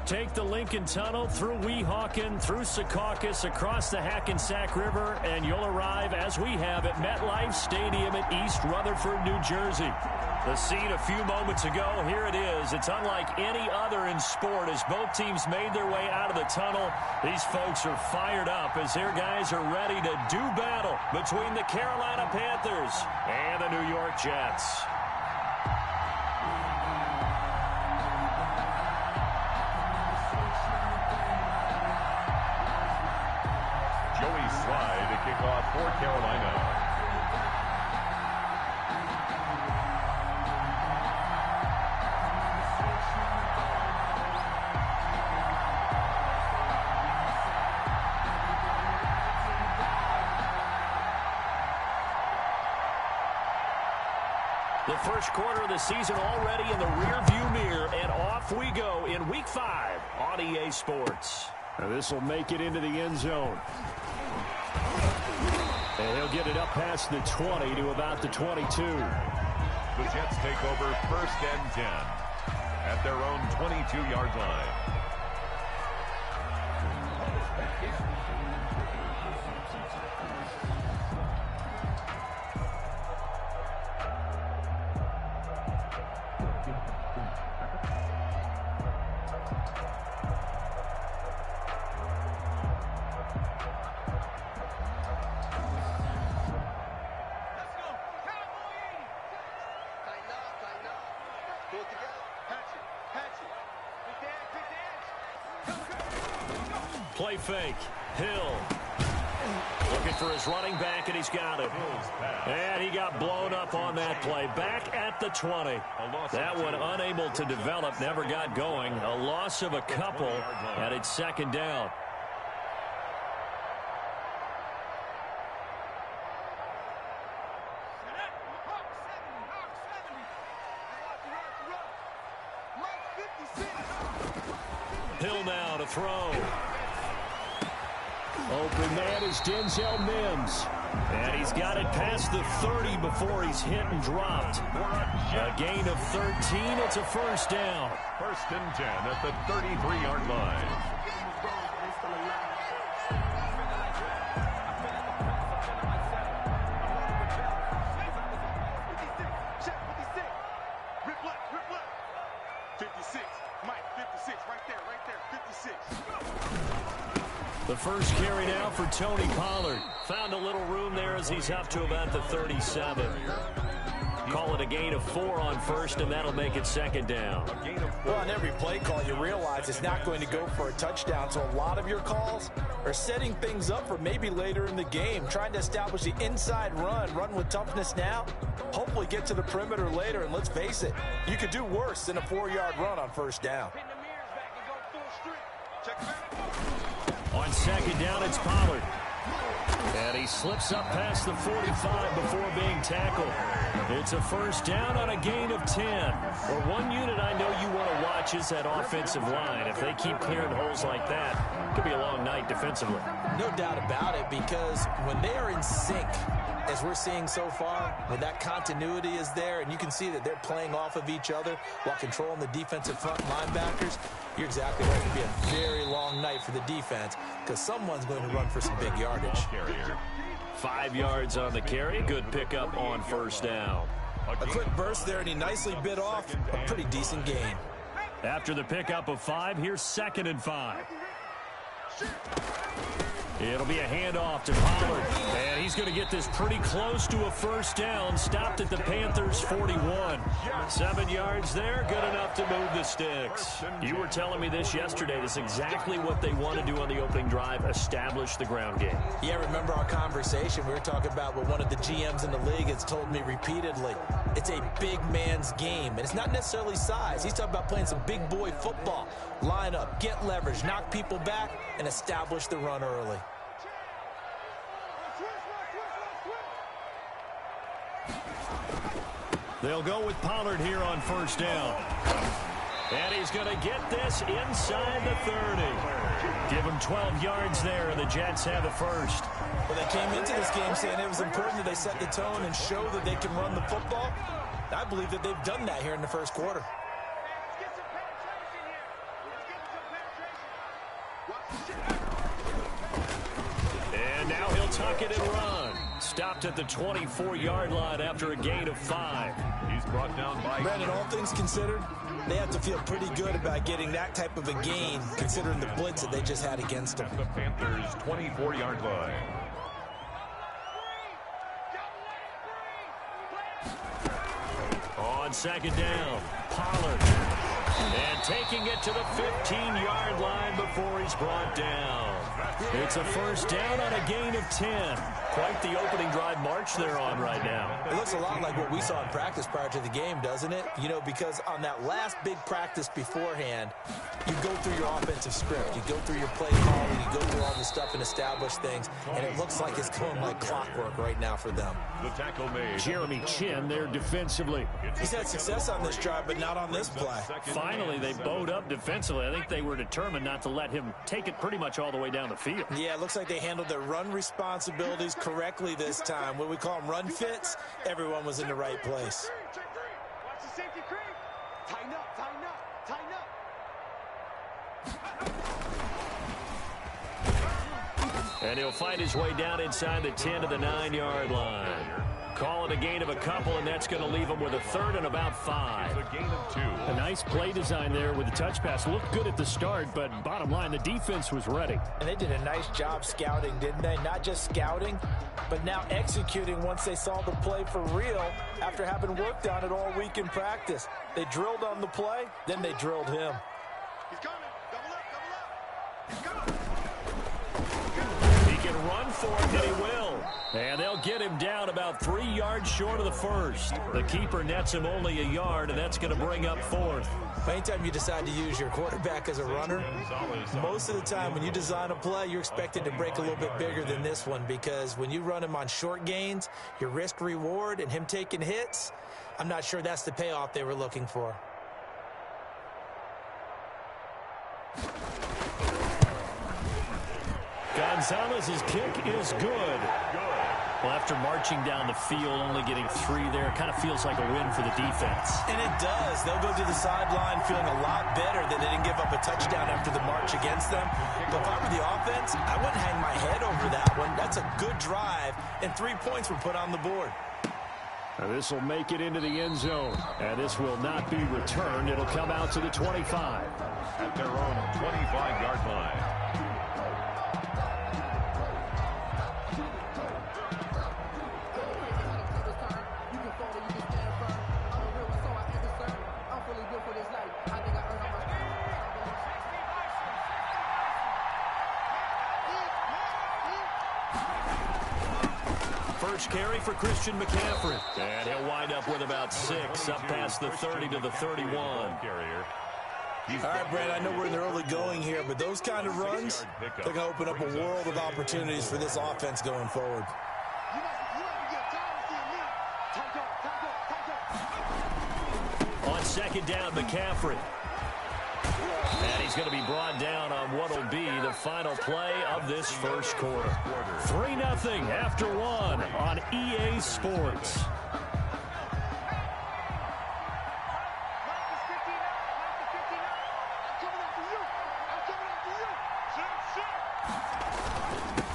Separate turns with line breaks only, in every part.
Take the Lincoln Tunnel through Weehawken, through Secaucus, across the Hackensack River, and you'll arrive, as we have, at MetLife Stadium at East Rutherford, New Jersey. The scene a few moments ago, here it is. It's unlike any other in sport as both teams made their way out of the tunnel. These folks are fired up as their guys are ready to do battle between the Carolina Panthers and the New York Jets.
Slide to kick off for Carolina.
The first quarter of the season already in the rearview mirror, and off we go in Week 5 on EA Sports. Now this will make it into the end zone. And he'll get it up past the 20 to about the 22.
The Jets take over 1st and 10 at their own 22-yard line.
Play fake. Hill. Looking for his running back, and he's got it. And he got blown up on that play. Back at the 20. That one unable to develop, never got going. A loss of a couple, and it's 2nd down. Hill now to throw. Open man is Denzel Mims. And he's got it past the 30 before he's hit and dropped. A gain of 13. It's a 1st down.
1st and 10 at the 33-yard line.
The first carry now for Tony Pollard. Found a little room there as he's up to about the 37. Call it a gain of 4 on 1st, and that'll make it 2nd down.
Well, on every play call, you realize it's not going to go for a touchdown, so a lot of your calls are setting things up for maybe later in the game, trying to establish the inside run with toughness now, hopefully get to the perimeter later, and let's face it, you could do worse than a 4-yard run on 1st down.
On 2nd down, it's Pollard. And he slips up past the 45 before being tackled. It's a 1st down on a gain of 10. Or one unit I know you want to watch is that offensive line. If they keep clearing holes like that, it could be a long night defensively.
No doubt about it, because when they are in sync, as we're seeing so far, when that continuity is there, and you can see that they're playing off of each other while controlling the defensive front linebackers, you're exactly right. It could be a very long night for the defense because someone's going to run for some big yardage.
5 yards on the carry. Good pickup on 1st down.
A quick burst there, and he nicely bit off a pretty decent gain.
After the pickup of 5, here's 2nd and 5. It'll be a handoff to Pollard, and he's going to get this pretty close to a 1st down. Stopped at the Panthers' 41. 7 yards there, good enough to move the sticks. You were telling me this yesterday. This is exactly what they want to do on the opening drive, establish the ground game.
Yeah, remember our conversation? We were talking about what one of the GMs in the league has told me repeatedly. It's a big man's game, and it's not necessarily size. He's talking about playing some big boy football. Line up, get leverage, knock people back, and establish the run early.
They'll go with Pollard here on 1st down. And he's going to get this inside the 30. Give him 12 yards there, and the Jets have the 1st.
Well, they came into this game saying it was important that they set the tone and show that they can run the football. I believe that they've done that here in the 1st quarter.
Now he'll tuck it and run. Stopped at the 24-yard line after a gain of 5.
He's brought down by...
Brandon, all things considered, they have to feel pretty good about getting that type of a gain, considering the blitz that they just had against them.
At the Panthers' 24-yard line.
On second down, Pollard. And taking it to the 15-yard line before he's brought down. It's a first down on a gain of 10. Quite the opening drive march they're on right now.
It looks a lot like what we saw in practice prior to the game, doesn't it? You know, because on that last big practice beforehand, you go through your offensive script. You go through your play calling. You go through all the stuff and establish things. And it looks like it's going like clockwork right now for them.
The tackle made.
Jeremy Chin there defensively.
He's had success on this drive, but not on this play.
Finally, they bowed up defensively. I think they were determined not to let him take it pretty much all the way down the field.
Yeah, it looks like they handled their run responsibilities correctly this time. What we call them run fits, everyone was in the right place.
Watch the safety creep. Tighten up, tighten up, tighten up.
And he'll fight his way down inside the 10 to the 9-yard line. Call it a gain of a couple, and that's going to leave him with a third and about 5.
It's a gain of 2.
A nice play design there with the touch pass. Looked good at the start, but bottom line, the defense was ready.
And they did a nice job scouting, didn't they? Not just scouting, but now executing once they saw the play for real after having worked on it all week in practice. They drilled on the play, then they drilled him.
He's coming. Double up, double up. He's coming.
He can run for it, and he will. And they'll get him down about 3 yards short of the first. The keeper nets him only a yard, and that's going to bring up 4th.
Anytime you decide to use your quarterback as a runner, most of the time when you design a play, you're expected to break a little bit bigger than this one, because when you run him on short gains, your risk reward and him taking hits, I'm not sure that's the payoff they were looking for.
Gonzalez's kick is good. Well, after marching down the field, only getting 3 there, it kind of feels like a win for the defense.
And it does. They'll go to the sideline feeling a lot better that they didn't give up a touchdown after the march against them. But if I were the offense, I wouldn't hang my head over that one. That's a good drive, and 3 points were put on the board.
Now this will make it into the end zone, and this will not be returned. It'll come out to the 25.
At their own 25-yard line.
First carry for Christian McCaffrey. And he'll wind up with about 6, up past the 30 to the 31.
All right, Brad, I know we're in the early going here, but those kind of runs, they're going to open up a world of opportunities for this offense going forward.
On second down, McCaffrey. And he's going to be brought down on what will be the final play of this first quarter. 3-0 after 1 on EA Sports.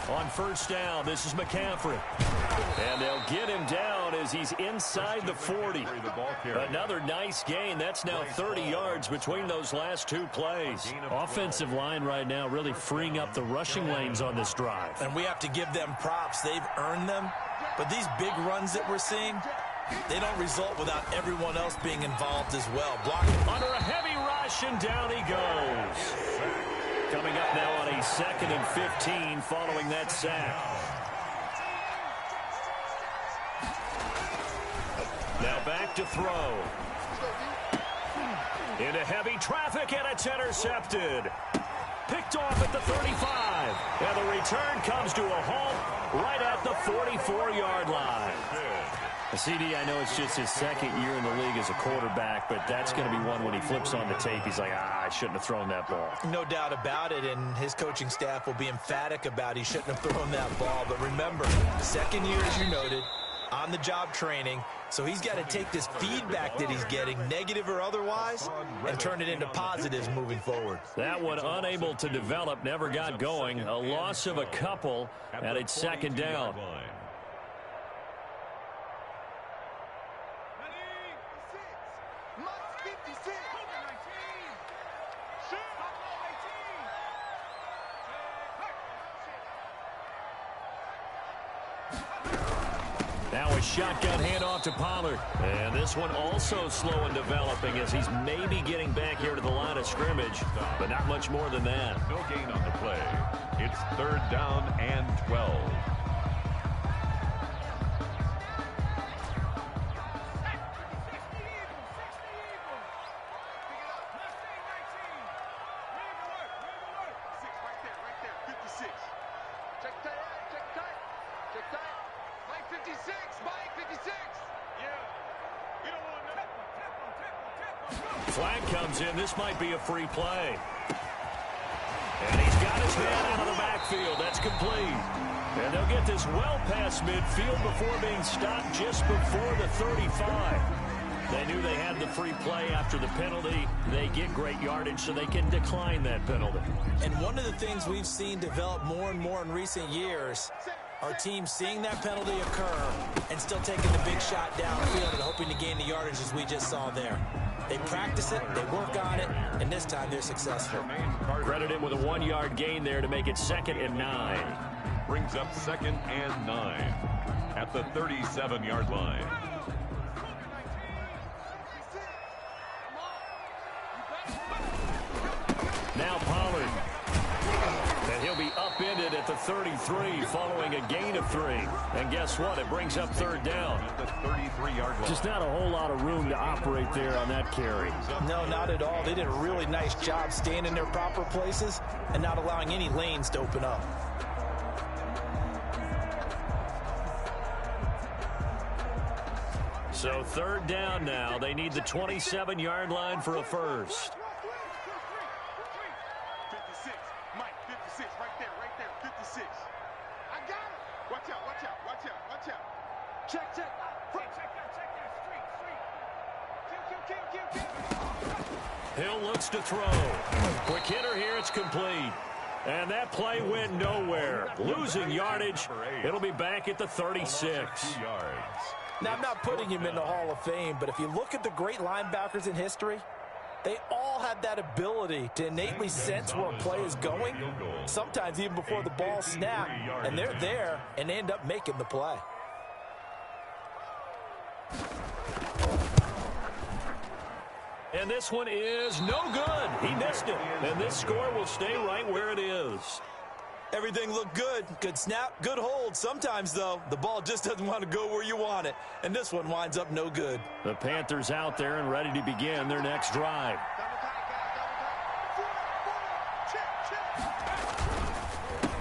On first down, this is McCaffrey. And they'll get him down as he's inside the 40. Another nice gain. That's now 30 yards between those last 2 plays. Offensive line right now really freeing up the rushing lanes on this drive.
And we have to give them props. They've earned them. But these big runs that we're seeing, they don't result without everyone else being involved as well. Blocking
under a heavy rush, and down he goes. Coming up now on a 2nd and 15 following that sack. Now back to throw. Into heavy traffic, and it's intercepted. Picked off at the 35. And the return comes to a halt right at the 44-yard line. CD, I know it's just his 2nd year in the league as a quarterback, but that's going to be one when he flips on the tape. He's like, I shouldn't have thrown that ball.
No doubt about it, and his coaching staff will be emphatic about he shouldn't have thrown that ball. But remember, 2nd year, as you noted, on-the-job training. So he's got to take this feedback that he's getting, negative or otherwise, and turn it into positives moving forward.
That one unable to develop, never got going. A loss of a couple, and it's second down. Now a shotgun handoff to Pollard. And this one also slow in developing as he's maybe getting back here to the line of scrimmage, but not much more than that.
No gain on the play. It's third down and 12.
Flag comes in. This might be a free play. And he's got his man out of the backfield. That's complete. And they'll get this well past midfield before being stopped just before the 35. They knew they had the free play after the penalty. They get great yardage so they can decline that penalty.
And one of the things we've seen develop more and more in recent years are teams seeing that penalty occur and still taking the big shot downfield and hoping to gain the yardage as we just saw there. They practice it, they work on it, and this time they're successful.
Credit him with a 1-yard gain there to make it 2nd and 9.
Brings up 2nd and 9 at the 37-yard line.
Now Pollard. And he'll be upended at the 33 following a gain of 3. And guess what? It brings up third down.
At the 33-yard line.
Just not a whole lot of room to operate there on that carry.
No, not at all. They did a really nice job staying in their proper places and not allowing any lanes to open up.
So third down now. They need the 27-yard line for a first. Hill looks to throw. Quick hitter here. It's complete. And that play went nowhere. Losing yardage. It'll be back at the 36.
Now, I'm not putting him in the Hall of Fame, but if you look at the great linebackers in history, they all had that ability to innately sense where a play is going, sometimes even before the ball snapped, and they're there and end up making the play.
And this one is no good. He missed it. And this score will stay right where it is.
Everything looked good. Good snap, good hold. Sometimes, though, the ball just doesn't want to go where you want it. And this one winds up no good.
The Panthers out there and ready to begin their next drive.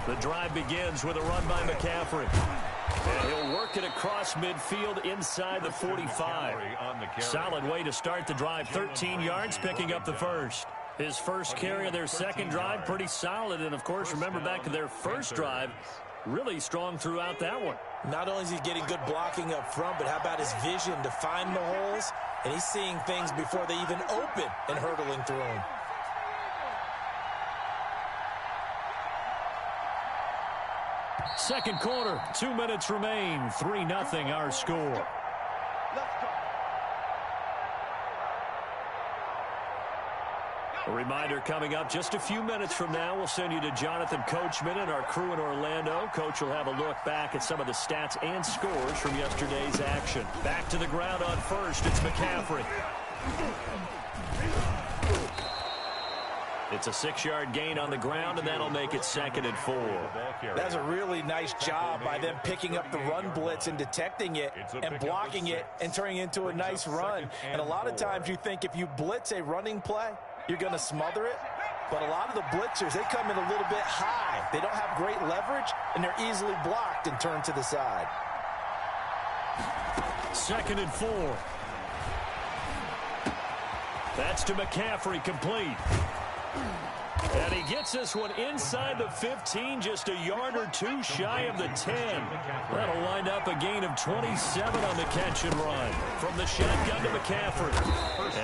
The drive begins with a run by McCaffrey. And he'll work it across midfield inside the 45. Solid way to start the drive. 13 yards, picking up the first. His first carry of their second drive, pretty solid. And, of course, remember back to their first drive, really strong throughout that one.
Not only is he getting good blocking up front, but how about his vision to find the holes? And he's seeing things before they even open and hurtling through them.
Second quarter, 2 minutes remain. 3-0 our score. A reminder coming up just a few minutes from now, we'll send you to Jonathan Coachman and our crew in Orlando. Coach will have a look back at some of the stats and scores from yesterday's action. Back to the ground on first, it's McCaffrey. It's a 6-yard gain on the ground, and that'll make it 2nd and 4.
That's a really nice job by them picking up the run blitz and detecting it and blocking it and turning it into a nice run. And a lot of times you think if you blitz a running play, you're going to smother it. But a lot of the blitzers, they come in a little bit high. They don't have great leverage, and they're easily blocked and turned to the side.
2nd and 4. That's to McCaffrey, complete. And he gets this one inside the 15, just a yard or two shy of the 10. That'll wind up a gain of 27 on the catch and run. From the shotgun to McCaffrey.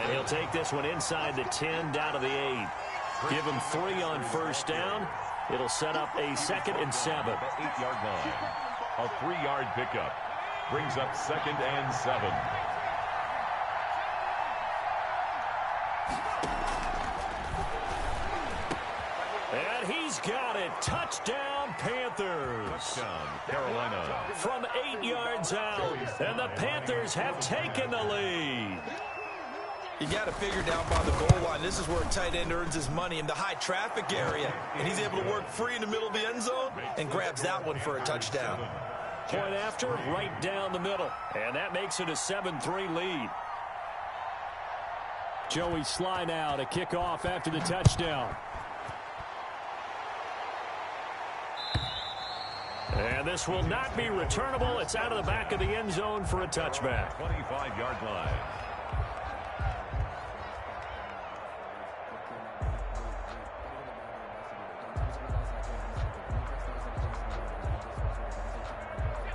And he'll take this one inside the 10, down to the 8. Give him 3 on first down. It'll set up a 2nd and 7.
8-yard line. A 3-yard pickup. Brings up 2nd and 7.
And he's got it. Touchdown, Panthers.
Touchdown, Carolina.
From 8 yards out. And the Panthers have taken the lead.
You got to figure down by the goal line. This is where a tight end earns his money in the high traffic area. And he's able to work free in the middle of the end zone and grabs that one for a touchdown.
Point after, right down the middle. And that makes it a 7-3 lead. Joey Sly now to kick off after the touchdown. And this will not be returnable. It's out of the back of the end zone for a touchback.
25-yard line.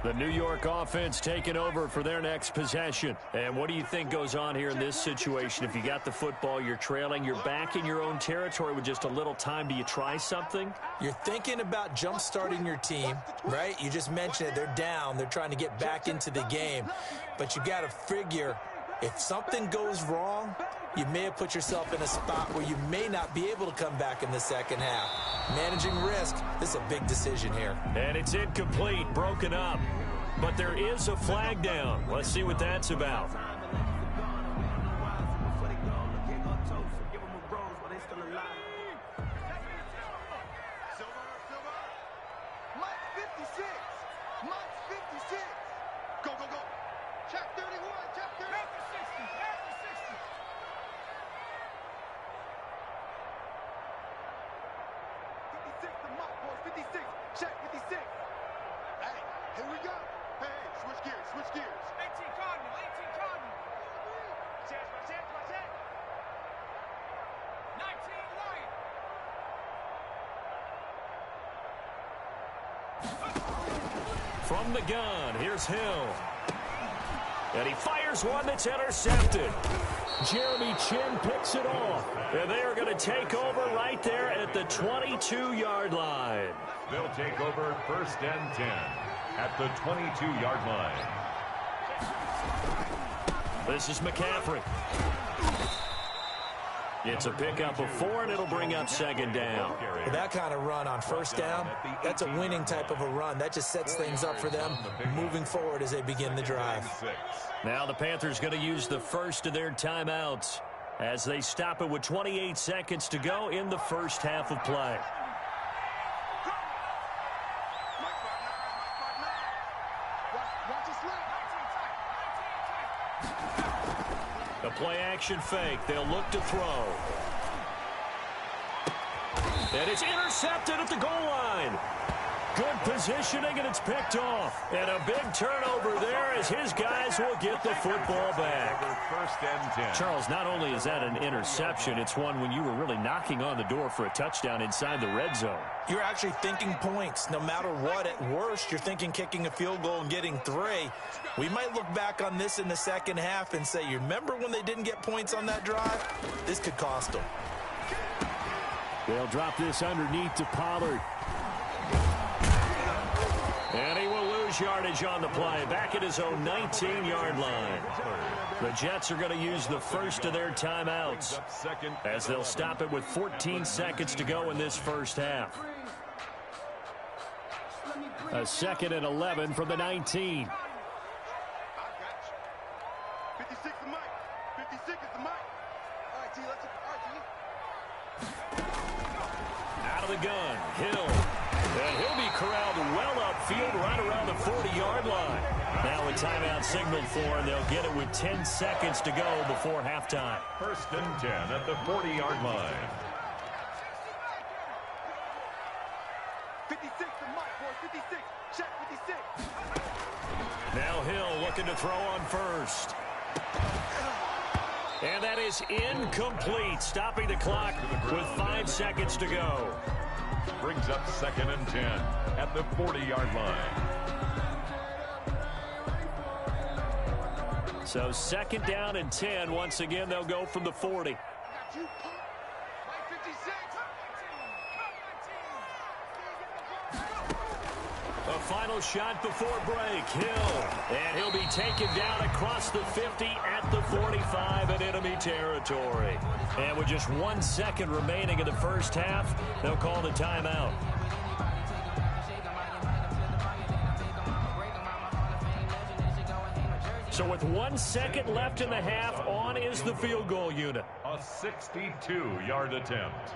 The New York offense taking over for their next possession. And what do you think goes on here in this situation? If you got the football, you're trailing, you're back in your own territory with just a little time. Do you try something?
You're thinking about jump-starting your team, right? You just mentioned it. They're down. They're trying to get back into the game. But you got to figure, if something goes wrong, you may have put yourself in a spot where you may not be able to come back in the second half. Managing risk, this is a big decision here.
And it's incomplete, broken up. But there is a flag down. Let's see what that's about. From the gun, here's Hill. And he fires one that's intercepted. Jeremy Chin picks it off. And they are going to take over right there at the 22-yard line.
They'll take over 1st and 10 at the 22-yard line.
This is McCaffrey. It's a pickup of 4, and it'll bring up 2nd down.
With that kind of run on 1st down, that's a winning type of a run. That just sets things up for them moving forward as they begin the drive.
Now the Panthers going to use the first of their timeouts as they stop it with 28 seconds to go in the first half of play. The play-action fake. They'll look to throw. And it's intercepted at the goal line. Good positioning, and it's picked off. And a big turnover there as his guys will get the football back.
1st and 10.
Charles, not only is that an interception, it's one when you were really knocking on the door for a touchdown inside the red zone.
You're actually thinking points. No matter what, at worst, you're thinking kicking a field goal and getting 3. We might look back on this in the second half and say, you remember when they didn't get points on that drive? This could cost them.
They'll drop this underneath to Pollard. And he will lose yardage on the play, back at his own 19-yard line. The Jets are going to use the first of their timeouts as they'll stop it with 14 seconds to go in this first half. A 2nd and 11 from the 19.
56 is Mike. 56 is the Mike. All right, T, let's
Out of the gun, Hill. And he'll be corralled well upfield right around the 40-yard line. Now a timeout signaled for, and they'll get it with 10 seconds to go before halftime.
1st and 10 at the 40-yard line.
56 to Mike, boy. 56. Check 56.
Now Hill looking to throw on first. And that is incomplete, stopping the clock with 5 seconds to go.
Brings up 2nd and 10 at the 40-yard line.
So 2nd down and 10. Once again, they'll go from the 40. A final shot before break. Hill. And he'll be taken down across the 50 at the 45 in enemy territory. And with just 1 second remaining in the first half, they'll call the timeout. So with 1 second left in the half, on is the field goal unit.
A 62-yard attempt.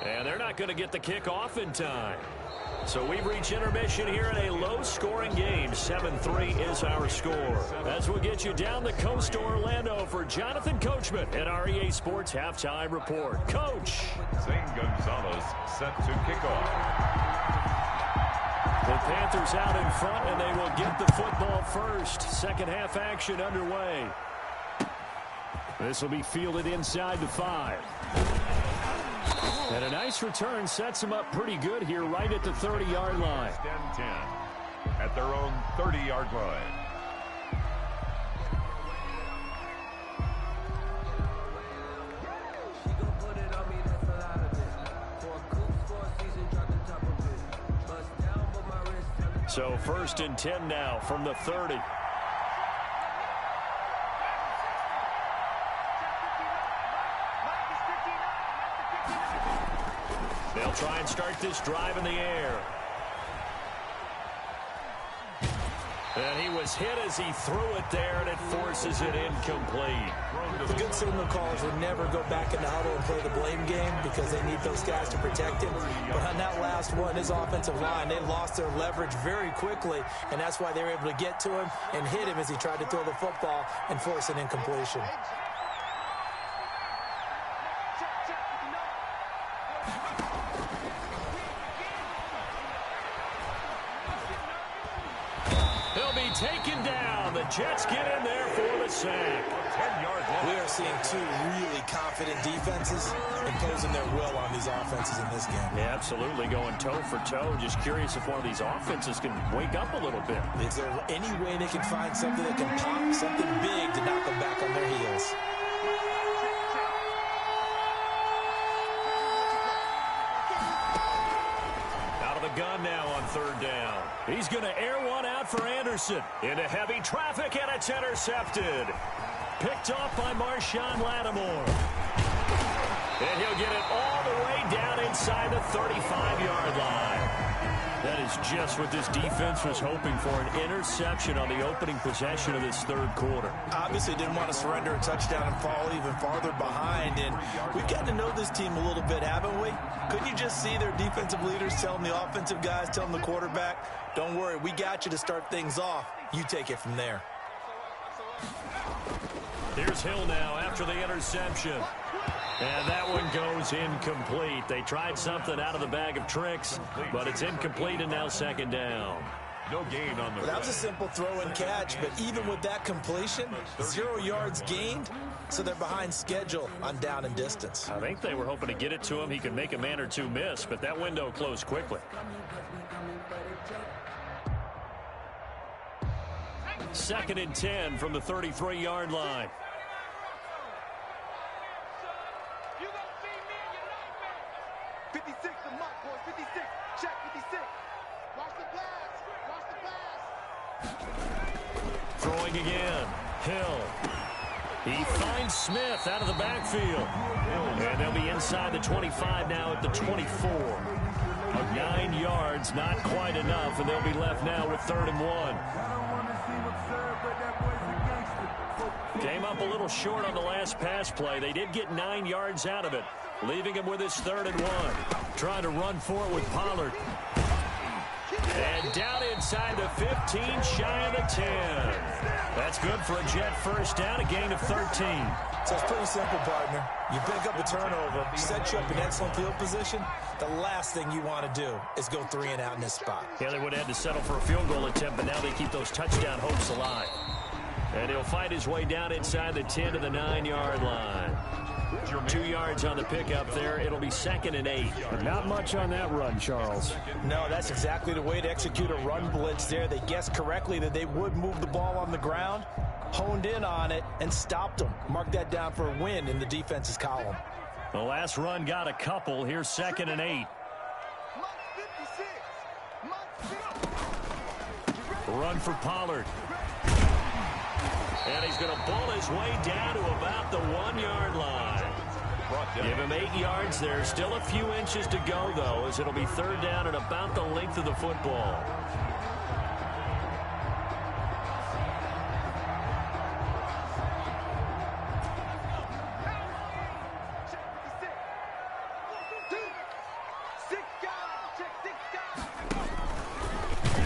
And they're not going to get the kick off in time. So we've reached intermission here in a low-scoring game. 7-3 is our score. As we'll get you down the coast to Orlando for Jonathan Coachman at our EA Sports Halftime Report. Coach.
Zane Gonzalez set to kick off.
The Panthers out in front, and they will get the football first. Second half action underway. This will be fielded inside the 5. And a nice return sets them up pretty good here right at the 30-yard line.
10 at their own 30-yard line.
So 1st and 10 now from the 30. They'll try and start this drive in the air. And he was hit as he threw it there, and it forces it incomplete.
The good signal callers would never go back in the huddle and play the blame game because they need those guys to protect him. But on that last one, his offensive line, they lost their leverage very quickly, and that's why they were able to get to him and hit him as he tried to throw the football and force an incompletion.
Taken down. The Jets get in there for the sack.
10-yard line.
We are seeing two really confident defenses imposing their will on these offenses in this game.
Yeah, absolutely, going toe for toe. Just curious if one of these offenses can wake up a little bit.
Is there any way they can find something that can pop, something big to knock them back on their heels?
Gun now on 3rd down. He's going to air one out for Anderson. Into heavy traffic, and it's intercepted. Picked off by Marshawn Lattimore. And he'll get it all the way down inside the 35-yard line. That is just what this defense was hoping for, an interception on the opening possession of this 3rd quarter.
Obviously didn't want to surrender a touchdown and fall even farther behind, and we've gotten to know this team a little bit, haven't we? Couldn't you just see their defensive leaders telling the offensive guys, telling the quarterback, don't worry, we got you to start things off. You take it from there.
Here's Hill now after the interception. And that one goes incomplete. They tried something out of the bag of tricks, but it's incomplete, and now 2nd down.
No gain on the
Well, that was a simple throw and catch, but even with that completion, 0 yards gained, so they're behind schedule on down and distance.
I think they were hoping to get it to him. He could make a man or two miss, but that window closed quickly. 2nd and 10 from the 33-yard line. Throwing again. Hill. He finds Smith out of the backfield. And they'll be inside the 25 now at the 24. 9 yards, not quite enough, and they'll be left now with 3rd and 1. Came up a little short on the last pass play. They did get 9 yards out of it. leaving him with his 3rd and 1. Trying to run for it with Pollard. And down inside the 15, shy of the 10. That's good for a Jet first down, a gain of 13.
So it's pretty simple, partner. You pick up a turnover, set you up in excellent field position. The last thing you want to do is go 3 and out in this spot.
Yeah, they would have had to settle for a field goal attempt, but now they keep those touchdown hopes alive. And he'll fight his way down inside the 10 to the 9-yard line. 2 yards on the pickup there. It'll be 2nd and 8.
But not much on that run, Charles.
No, that's exactly the way to execute a run blitz there. They guessed correctly that they would move the ball on the ground, honed in on it, and stopped them. Mark that down for a win in the defense's column.
The last run got a couple. Here's 2nd and 8. Run for Pollard. And he's going to pull his way down to about the 1-yard line. Give him 8 yards there. Still a few inches to go, though, as it'll be 3rd down and about the length of the football.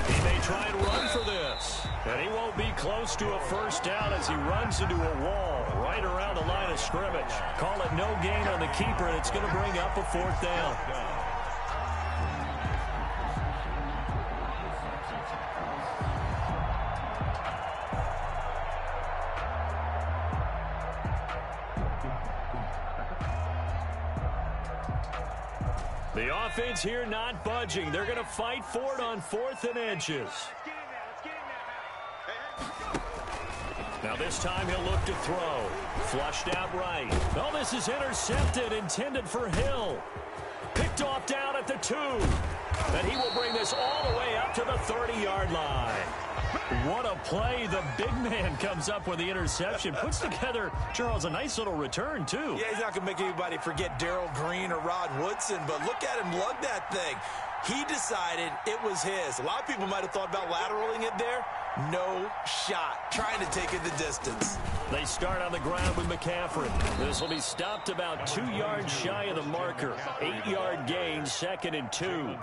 He may try and run for this. And he won't be close to a first down as he runs into a wall right around the line of scrimmage. Call it no gain on the keeper, and it's going to bring up a 4th down. The offense here not budging. They're going to fight for it on 4th and inches. Now this time he'll look to throw. Flushed out right. Oh, this is intercepted, intended for Hill. Picked off down at the 2. And he will bring this all the way up to the 30-yard line. What a play. The big man comes up with the interception. Puts together, Charles, a nice little return, too.
Yeah, he's not going to make anybody forget Darrell Green or Rod Woodson, but look at him lug that thing. He decided it was his. A lot of people might have thought about lateraling it there. No shot. Trying to take it the distance.
They start on the ground with McCaffrey. This will be stopped about 2 yards shy of the marker. 8-yard gain, 2nd and 2.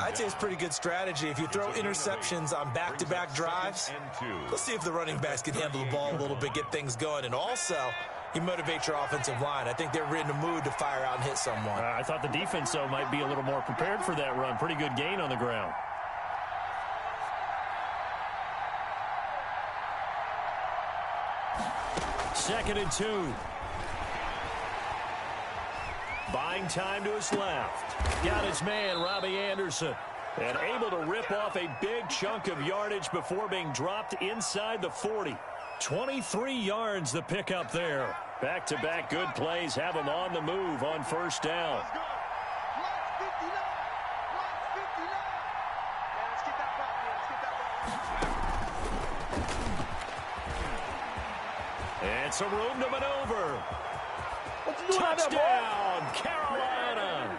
I'd say it's pretty good strategy. If you throw interceptions on back-to-back drives, let's see if the running backs can handle the ball a little bit, get things going. And also, you motivate your offensive line. I think they're in a mood to fire out and hit someone.
I thought the defense, though, might be a little more prepared for that run. Pretty good gain on the ground. Second and 2. Buying time to his left. Got his man, Robbie Anderson. And able to rip off a big chunk of yardage before being dropped inside the 40. 23 yards the pickup there. Back-to-back good plays have him on the move on first down. And some room to maneuver. Touchdown, Carolina.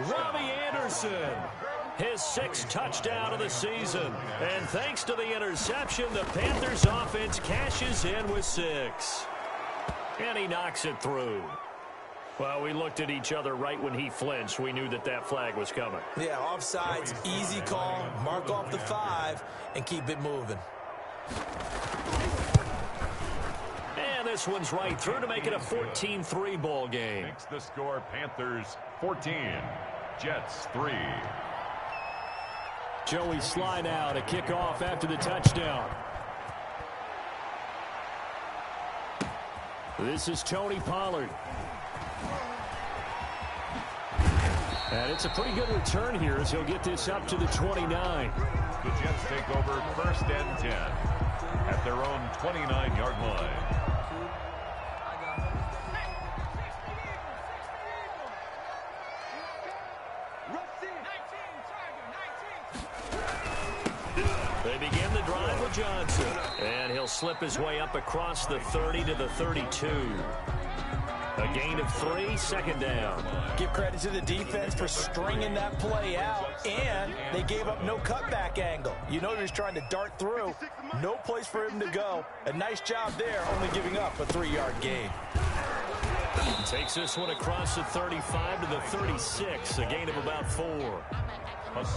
Robbie Anderson, his 6th touchdown of the season. And thanks to the interception, the Panthers offense cashes in with 6. And he knocks it through. Well, we looked at each other right when he flinched. We knew that that flag was coming.
Yeah, offsides, easy call, mark off the 5, and keep it moving.
And this one's right through to make it a 14-3 ball game.
Makes the score Panthers 14, Jets 3.
Joey slide out, a kickoff after the touchdown. This is Tony Pollard. And it's a pretty good return here as he'll get this up to the 29.
The Jets take over 1st and 10 at their own 29-yard line.
They begin the drive with Johnson. And he'll slip his way up across the 30 to the 32. A gain of 3, 2nd down.
Give credit to the defense for stringing that play out, and they gave up no cutback angle. You know he was trying to dart through. No place for him to go. A nice job there, only giving up a 3-yard gain.
Takes this one across the 35 to the 36, a gain of about 4.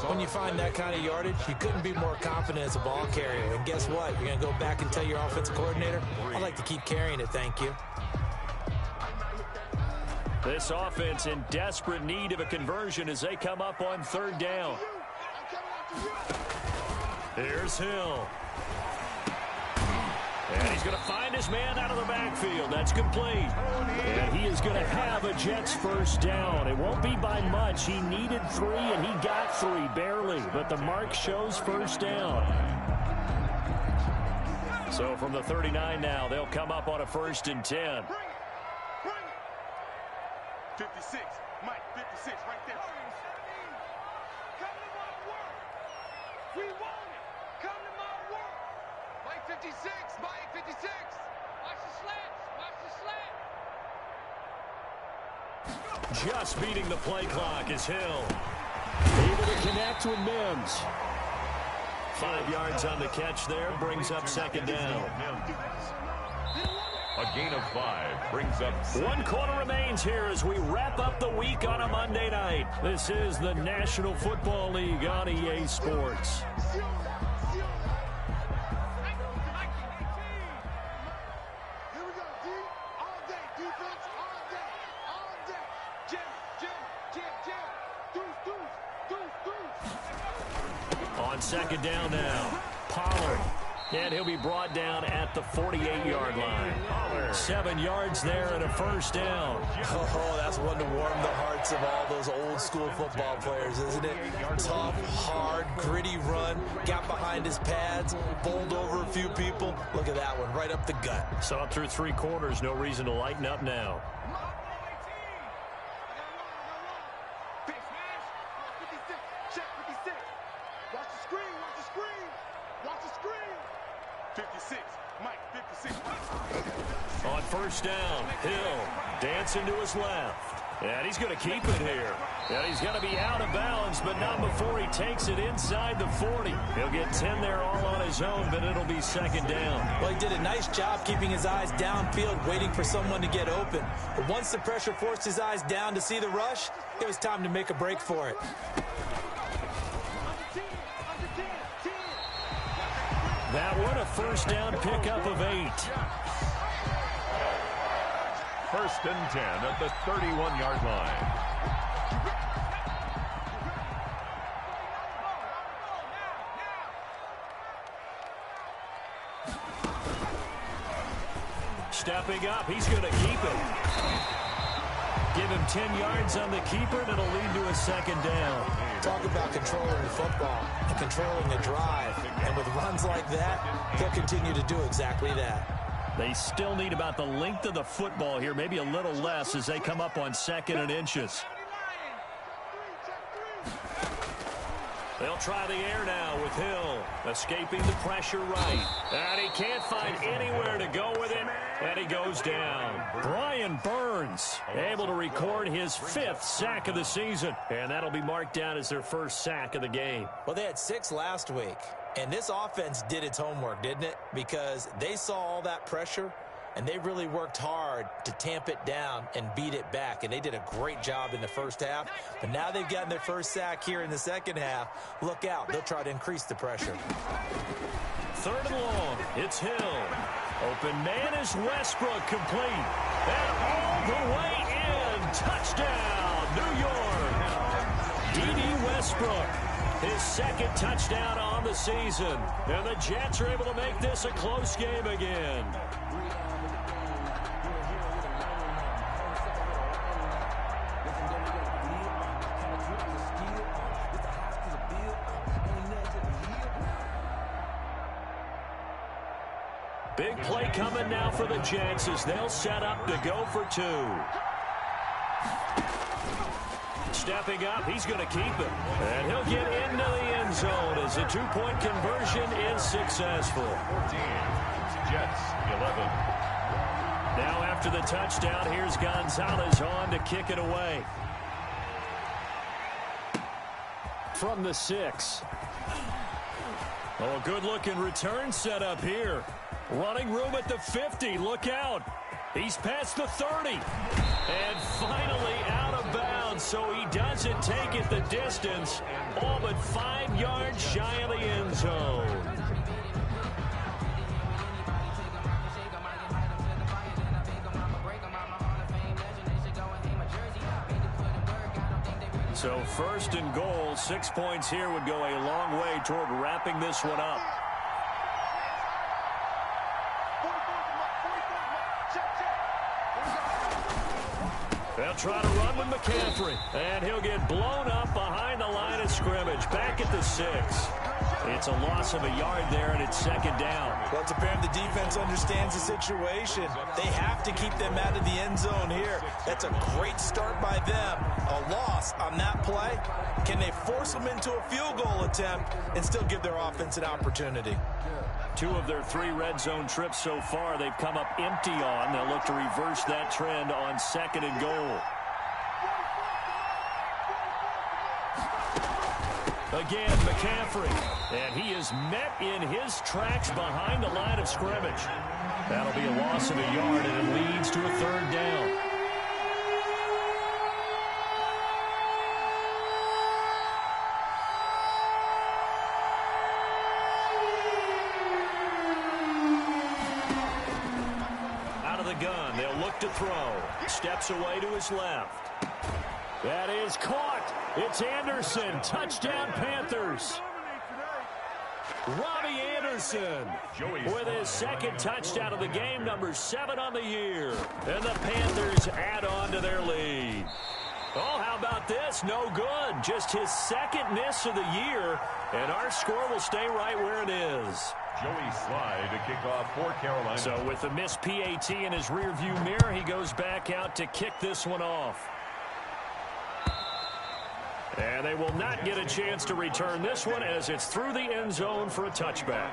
When you find that kind of yardage, you couldn't be more confident as a ball carrier. And guess what? You're going to go back and tell your offensive coordinator, I'd like to keep carrying it, thank you.
This offense in desperate need of a conversion as they come up on 3rd down. Here's Hill. And he's going to find his man out of the backfield. That's complete. And he is going to have a Jets first down. It won't be by much. He needed 3, and he got 3, barely. But the mark shows first down. So from the 39 now, they'll come up on a 1st and 10.
56, Mike, 56, right there. Come to my work. We want it. Come to my work. Mike 56, Mike 56. Watch the slants, watch the slants.
Just beating the play clock is Hill. Able to connect with Mims. 5 yards on the catch there, brings up 2nd down.
A gain of 5 brings up
1 quarter remains here as we wrap up the week on a Monday night. This is the National Football League on EA Sports. On 2nd down now, Pollard. And he'll be brought down at the 48-yard line. 7 yards there and a first down.
Oh, that's one to warm the hearts of all those old-school football players, isn't it? Tough, hard, gritty run. Got behind his pads, bowled over a few people. Look at that one, right up the gut.
Saw it through 3 quarters. No reason to lighten up now. On 1st down, Hill dancing to his left. And he's going to keep it here. And he's going to be out of bounds, but not before he takes it inside the 40. He'll get 10 there all on his own, but it'll be 2nd down.
Well, he did a nice job keeping his eyes downfield, waiting for someone to get open. But once the pressure forced his eyes down to see the rush, it was time to make a break for it.
That one, a 1st down pickup of 8.
1st and 10 at the 31-yard line.
Stepping up, he's going to keep it. Give him 10 yards on the keeper, and it'll lead to a 2nd down.
Talk about controlling the football and controlling the drive. And with runs like that, he'll continue to do exactly that.
They still need about the length of the football here, maybe a little less as they come up on 2nd and inches. They'll try the air now with Hill, escaping the pressure right. And he can't find anywhere to go with it, and he goes down. Brian Burns able to record his 5th sack of the season, and that'll be marked down as their 1st sack of the game.
Well, they had 6 last week, and this offense did its homework, didn't it? Because they saw all that pressure, and they really worked hard to tamp it down and beat it back. And they did a great job in the 1st half. But now they've gotten their 1st sack here in the 2nd half. Look out. They'll try to increase the pressure.
3rd and long. It's Hill. Open man is Westbrook, complete. And all the way in. Touchdown, New York. D.D. Westbrook. His 2nd touchdown on the season. And the Jets are able to make this a close game again. Big play coming now for the Jets as they'll set up to go for 2. Stepping up, he's going to keep it. And he'll get into the end zone as the 2-point conversion is successful.
14, Jets 11.
Now after the touchdown, here's Gonzalez on to kick it away. From the 6. Oh, good-looking return set up here. Running room at the 50. Look out. He's past the 30. And finally out of bounds, so he doesn't take it the distance, all but 5 yards shy of the end zone. So first and goal, 6 points here would go a long way toward wrapping this one up. They'll try to run with McCaffrey, and he'll get blown up behind the line of scrimmage, back at the 6. It's a loss of a yard there, and it's second down.
Well, it's apparent the defense understands the situation. They have to keep them out of the end zone here. That's a great start by them. A loss on that play. Can they force them into a field goal attempt and still give their offense an opportunity?
2 of their 3 red zone trips so far they've come up empty on. They'll look to reverse that trend on second and goal. Again, McCaffrey, and he is met in his tracks behind the line of scrimmage. That'll be a loss of a yard, and it leads to a third down. Out of the gun, they'll look to throw. Steps away to his left. That is caught. It's Anderson. Touchdown, Panthers. Robbie Anderson with his second touchdown of the game, number 7 on the year. And the Panthers add on to their lead. Oh, how about this? No good. Just his second miss of the year. And our score will stay right where it is.
Joey Slye to kick off for Carolina.
So with the missed PAT in his rearview mirror, he goes back out to kick this one off. And they will not get a chance to return this one as it's through the end zone for a touchback.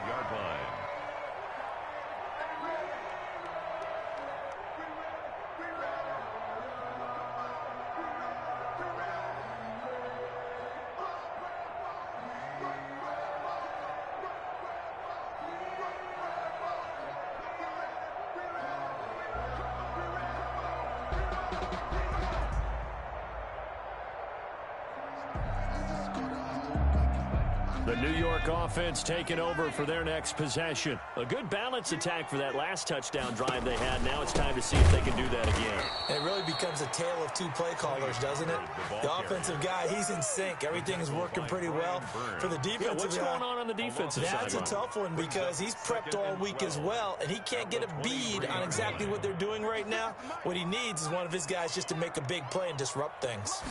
The New York offense taking over for their next possession. A good balance attack for that last touchdown drive they had. Now it's time to see if they can do that again.
It really becomes a tale of 2 play callers, doesn't it? The offensive guy, he's in sync. Everything is working pretty well. For the defensive
what's going on the defensive side?
That's a tough one because he's prepped all week as well, and he can't get a bead on exactly what they're doing right now. What he needs is one of his guys just to make a big play and disrupt things.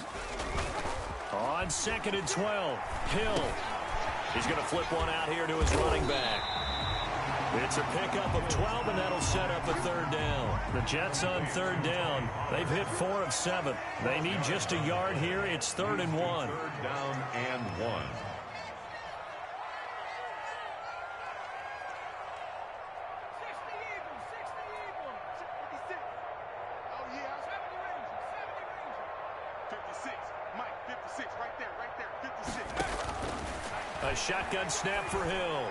On 2nd and 12, Hill. He's going to flip one out here to his running back. It's a pickup of 12, and that'll set up a third down. The Jets on third down. They've hit 4 of 7. They need just a yard here. It's 3rd and 1.
3rd down and 1.
A shotgun snap for Hill.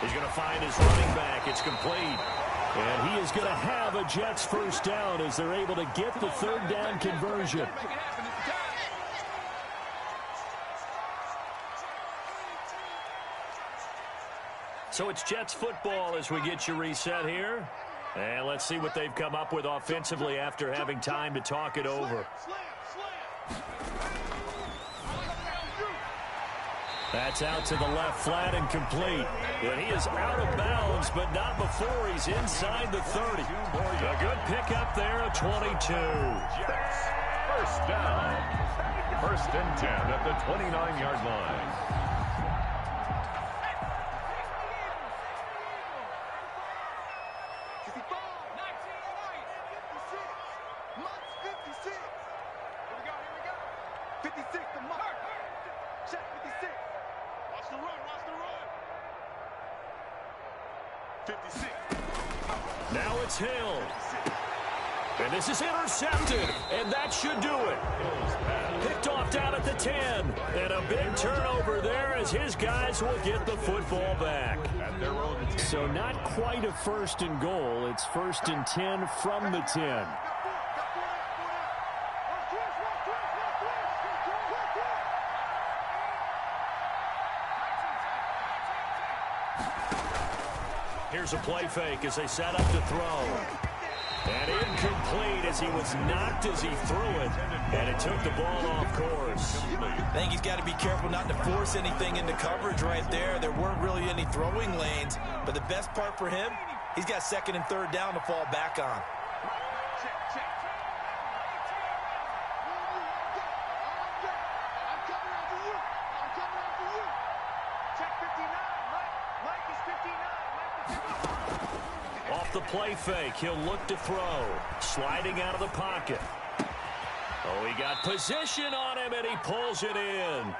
He's going to find his running back. It's complete. And he is going to have a Jets first down as they're able to get the third down conversion. So it's Jets football as we get you reset here. And let's see what they've come up with offensively after having time to talk it over. That's out to the left, flat and complete. And he is out of bounds, but not before he's inside the 30. A good pickup there, a 22.
Jets, first down. 1st and 10 at the 29-yard line.
Now it's Hill. And this is intercepted, and that should do it. Picked off down at the 10. And a big turnover there as his guys will get the football back. So not quite a 1st and goal. It's 1st and 10 from the 10. Here's a play fake as they set up to throw. And incomplete as he was knocked as he threw it. And it took the ball off course.
I think he's got to be careful not to force anything into coverage right there. There weren't really any throwing lanes. But the best part for him, he's got second and third down to fall back on.
Off the play fake, he'll look to throw. Sliding out of the pocket. Oh, he got position on him, and he pulls it in.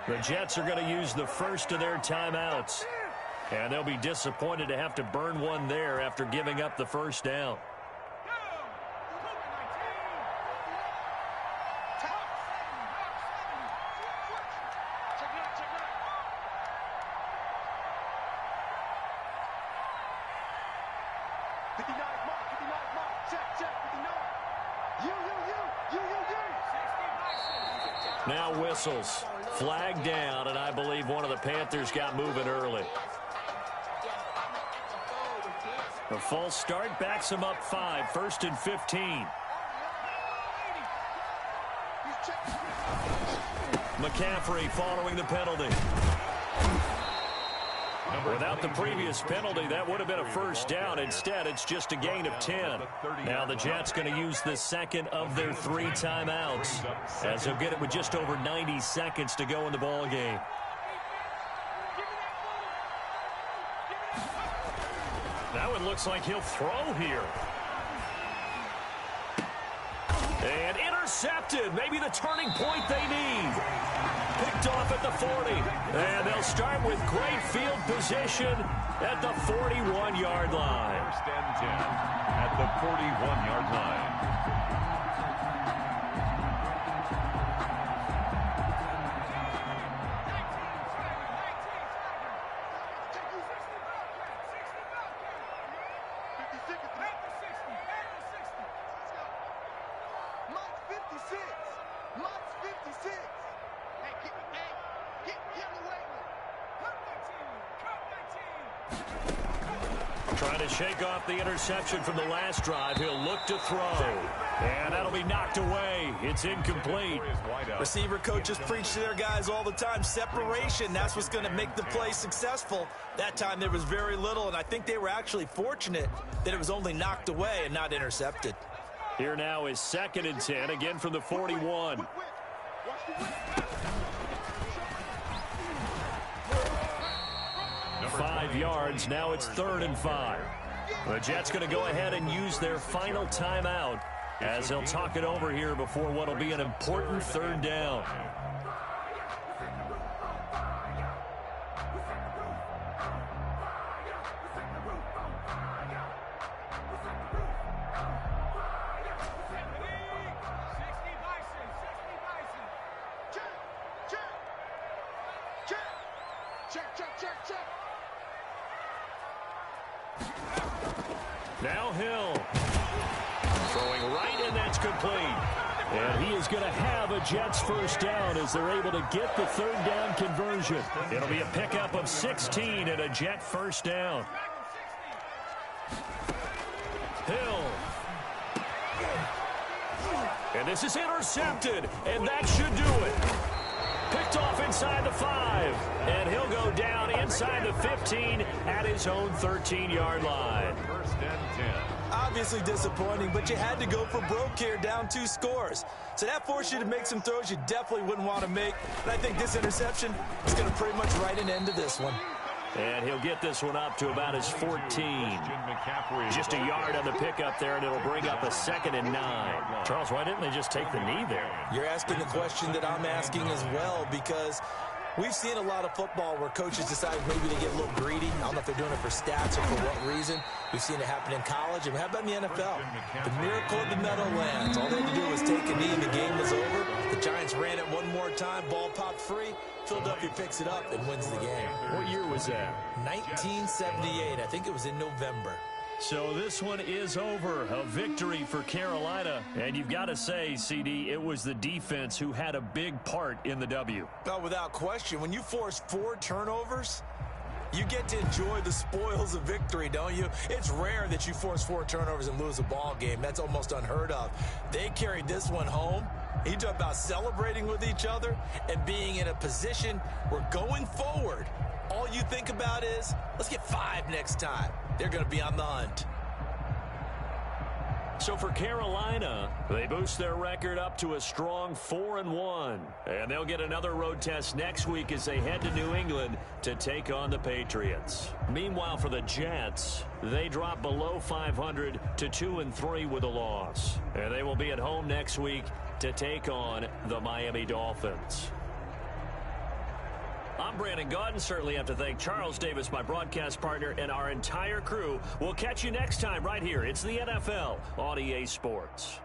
The Jets are going to use the first of their timeouts. And they'll be disappointed to have to burn one there after giving up the first down. Now whistles. Flag down, and I believe one of the Panthers got moving early. A false start backs him up 5, 1st and 15. McCaffrey following the penalty. Without the previous penalty, that would have been a first down. Instead, it's just a gain of 10. Now the Jets going to use the second of their 3 timeouts, as they'll get it with just over 90 seconds to go in the ball game. Now it looks like he'll throw here. And intercepted. Maybe the turning point they need. Picked off at the 40. And they'll start with great field position at the 41-yard line.
1st and 10 at the 41-yard line.
Trying to shake off the interception from the last drive. He'll look to throw. And that'll be knocked away. It's incomplete.
Receiver coaches preach to their guys all the time. Separation, that's what's going to make the play successful. That time there was very little, and I think they were actually fortunate that it was only knocked away and not intercepted.
Here now is 2nd and 10, again from the 41. Five yards. Now it's 3rd and 5. The Jets going to go ahead and use their final timeout as they'll talk it over here before what will be an important 3rd down. Now Hill throwing right, and that's complete. And he is going to have a Jets first down as they're able to get the 3rd down conversion. It'll be a pickup of 16 and a Jet first down. Hill. And this is intercepted, and that should do it. Picked off inside the 5, and he'll go down inside the 15 at his own 13-yard line.
1st and 10.
Obviously disappointing, but you had to go for broke here, down 2 scores. So that forced you to make some throws you definitely wouldn't want to make. And I think this interception is going to pretty much write an end to this one.
And he'll get this one up to about his 14. Just a yard on the pickup there, and it'll bring up a 2nd and 9. Charles, why didn't they just take the knee there?
You're asking the question that I'm asking as well, because we've seen a lot of football where coaches decide maybe to get a little greedy. I don't know if they're doing it for stats or for what reason. We've seen it happen in college, and how about in the NFL? The miracle of the Meadowlands. All they had to do was take a knee, and the game was over. The Giants ran it one more time, ball popped free. Philadelphia picks it up and wins the game.
What year was that?
1978. I think it was in November.
So this one is over. A victory for Carolina. And you've got to say, CD, it was the defense who had a big part in the W.
Well, without question, when you force 4 turnovers, You get to enjoy the spoils of victory, don't you? It's rare that you force 4 turnovers and lose a ball game. That's almost unheard of. They carried this one home. You talk about celebrating with each other and being in a position where going forward, all you think about is, let's get 5 next time. They're going to be on the hunt.
So for Carolina, they boost their record up to a strong 4-1. And they'll get another road test next week as they head to New England to take on the Patriots. Meanwhile, for the Jets, they drop below 500 to 2-3 with a loss. And they will be at home next week to take on the Miami Dolphins. I'm Brandon Gaudin. Certainly have to thank Charles Davis, my broadcast partner, and our entire crew. We'll catch you next time right here. It's the NFL on EA Sports.